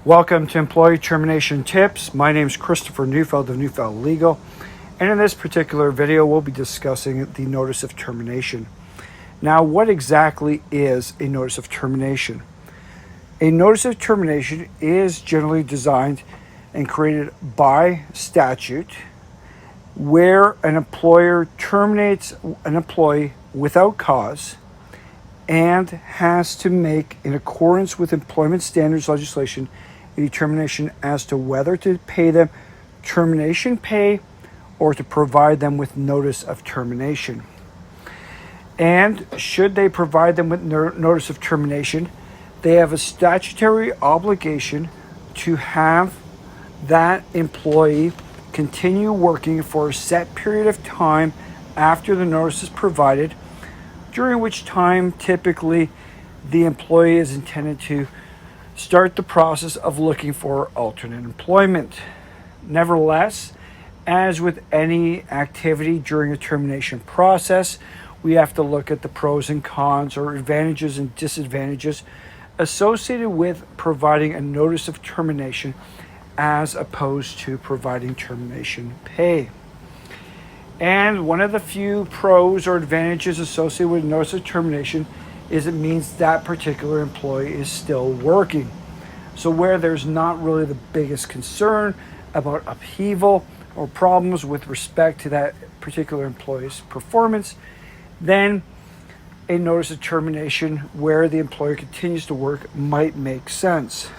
Welcome to Employee Termination Tips. My name is Christopher Neufeld of Neufeld Legal, and in this particular video, we'll be discussing the Notice of Termination. Now, what exactly is a Notice of Termination? A Notice of Termination is generally designed and created by statute where an employer terminates an employee without cause and has to make, in accordance with employment standards legislation, a determination as to whether to pay them termination pay or to provide them with notice of termination. And should they provide them with notice of termination, they have a statutory obligation to have that employee continue working for a set period of time after the notice is provided, during which time typically the employee is intended to start the process of looking for alternate employment. Nevertheless, as with any activity during a termination process, we have to look at the pros and cons or advantages and disadvantages associated with providing a notice of termination as opposed to providing termination pay. And one of the few pros or advantages associated with notice of termination is it means that particular employee is still working. So where there's not really the biggest concern about upheaval or problems with respect to that particular employee's performance, then a notice of termination where the employer continues to work might make sense.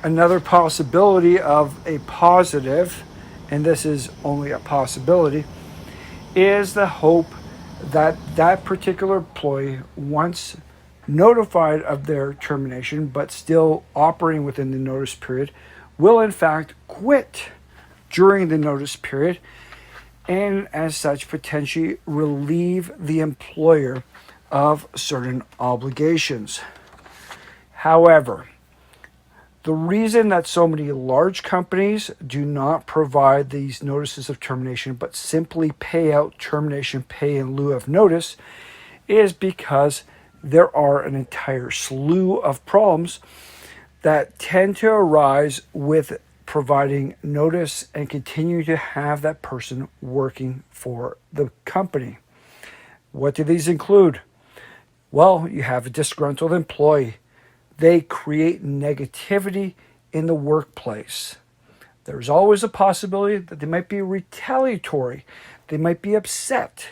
Another possibility of a positive, and this is only a possibility, is the hope that that particular employee, once notified of their termination but still operating within the notice period, will in fact quit during the notice period and as such potentially relieve the employer of certain obligations. However, the reason that so many large companies do not provide these notices of termination but simply pay out termination pay in lieu of notice is because there are an entire slew of problems that tend to arise with providing notice and continue to have that person working for the company. What do these include? Well, you have a disgruntled employee. They create negativity in the workplace. There's always a possibility that they might be retaliatory. They might be upset.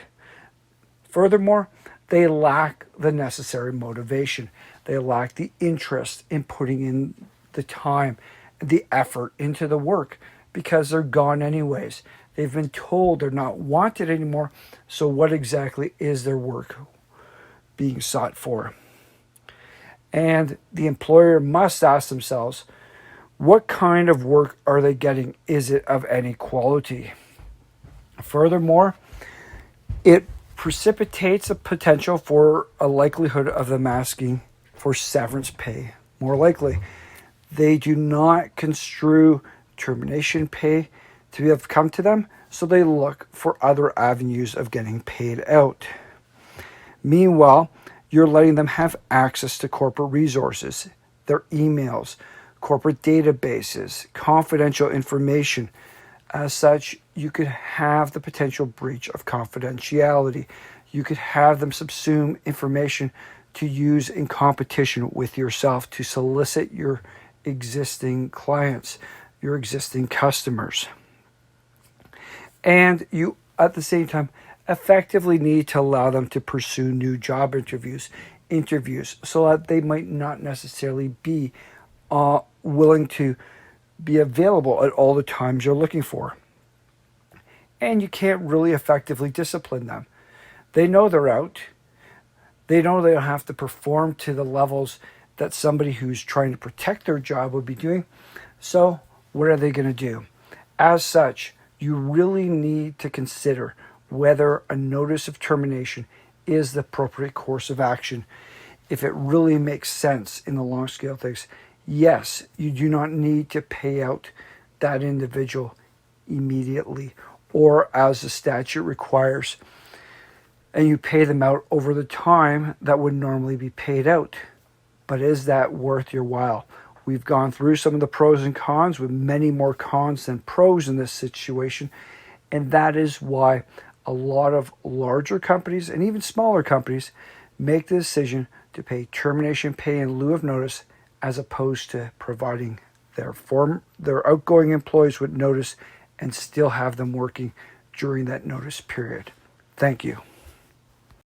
Furthermore, they lack the necessary motivation. They lack the interest in putting in the time, the effort into the work because they're gone anyways. They've been told they're not wanted anymore. So what exactly is their work being sought for? And the employer must ask themselves, what kind of work are they getting? Is it of any quality? Furthermore, it precipitates a potential for a likelihood of them asking for severance pay. More likely, they do not construe termination pay to have come to them, so they look for other avenues of getting paid out. Meanwhile, you're letting them have access to corporate resources, their emails, corporate databases, confidential information. As such, you could have the potential breach of confidentiality. You could have them subsume information to use in competition with yourself to solicit your existing clients, your existing customers. And you, at the same time, effectively need to allow them to pursue new job interviews so that they might not necessarily be willing to be available at all the times you're looking for. And you can't really effectively discipline them. They know they're out. They know they don't have to perform to the levels that somebody who's trying to protect their job would be doing. So what are they going to do? As such, you really need to consider whether a notice of termination is the appropriate course of action. If it really makes sense in the long scale of things, yes, you do not need to pay out that individual immediately or as the statute requires, and you pay them out over the time that would normally be paid out. But is that worth your while? We've gone through some of the pros and cons, with many more cons than pros in this situation. And that is why a lot of larger companies and even smaller companies make the decision to pay termination pay in lieu of notice, as opposed to providing their outgoing employees with notice and still have them working during that notice period. Thank you.